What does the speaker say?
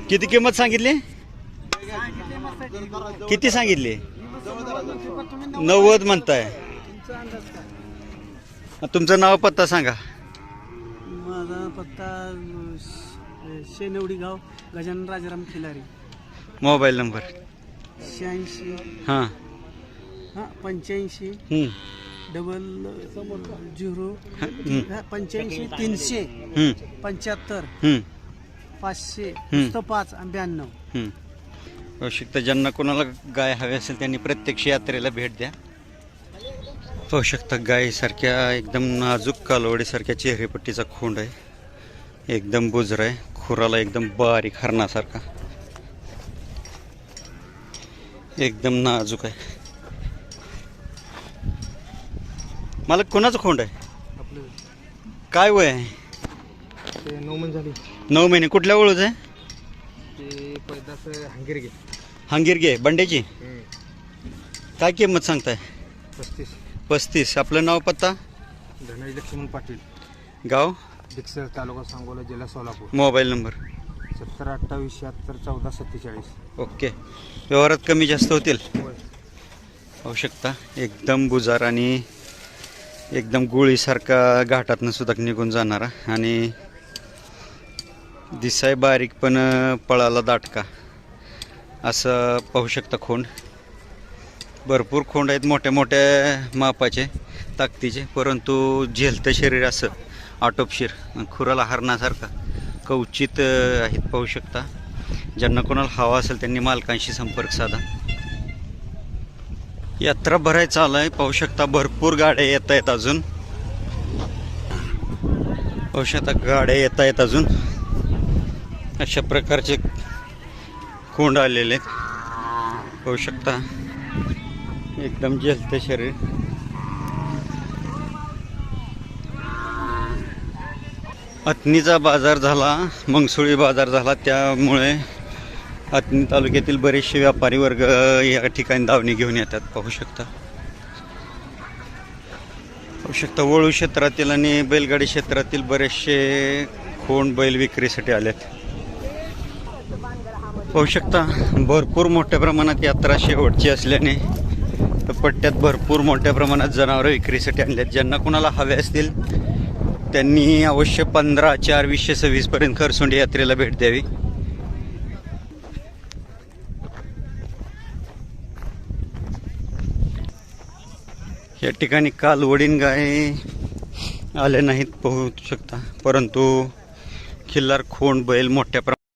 किती किंमत सांगितली? किती सांगितली? 90 म्हणताय. तुमचं नाव पत्ता सांगा. माझा पत्ता शेनवडी गाव, गजानन राजाराम खिलारी. मोबाईल नंबर 86 हां 85 0 85 300 75 500 5 92. आवश्यकता ज्यांना कोणाला गाय हवी असेल त्यांनी प्रत्यक्ष यात्रेला भेट द्या. पाहू शकता गायीसारख्या एकदम नाजूक कालवडीसारख्या चेहरेपट्टीचा खोंड आहे. एकदम बुजरा आहे. खुराला एकदम बारीक हरणासारखा एकदम नाजूक आहे. मला कोणाचं खोंड आहे? काय वय आहे? 9 महिने झाली. 9 महिने. कुठल्या ओळूच आहे? हंगेरगे. हंगीरगे बंड्याची. काय किंमत सांगताय? 35. आपलं नाव पत्ता? धनंजय लक्ष्मण पाटील, गाव? बिक्सर, तालुका सांगोला, जिल्हा सोलापूर. Mobile number? 70 28 76 14 47. ओके. व्यवहारात कमी जास्त होतील. पाहू शकता एकदम बुजार आणि एकदम गुळीसारखा घाटातनं सुद्धा निघून जाणारा आणि दिसाय बारीक पण पळाला दाटका असं पाहू शकता. खोंड भरपूर खोंड आहेत, मोठ्या मोठ्या मापाचे ताकदीचे, परंतु झेलतं शरीर असं आटोपशीर. खुराला हरणासारखा कवचित आहेत. पाहू शकता. ज्यांना कोणाला हवा असेल त्यांनी मालकांशी संपर्क साधा. यात्रा भरायचा आलाय. पाहू शकता भरपूर गाड्या येत आहेत अजून. पाहू शकता गाड्या येत आहेत अजून. अशा प्रकारचे खोंड आलेले आहेत. पाहू शकता एकदम जलते शरीर. अथणीचा बाजार झाला, मंगसुळी बाजार झाला, त्यामुळे अथणी तालुक्यातील बरेचसे व्यापारी वर्ग या ठिकाणी दावणी घेऊन येतात. पाहू शकता वळू क्षेत्रातील आणि बैलगाडी क्षेत्रातील बरेचसे खोंड बैल विक्रीसाठी आलेत. पाहू शकता भरपूर मोठ्या प्रमाणात यात्रा शेवटची असल्याने पट्ट्यात भरपूर मोठ्या प्रमाणात जनावरं विक्रीसाठी आणलेत. ज्यांना कोणाला हवे असतील त्यांनी अवश्य 15/4/2026 पर्यंत खरसुंडी यात्रेला भेट द्यावी. या ठिकाणी कालवडीन गाय आले नाहीत पाहू शकता, परंतु खिल्लार खोंड बैल मोठ्या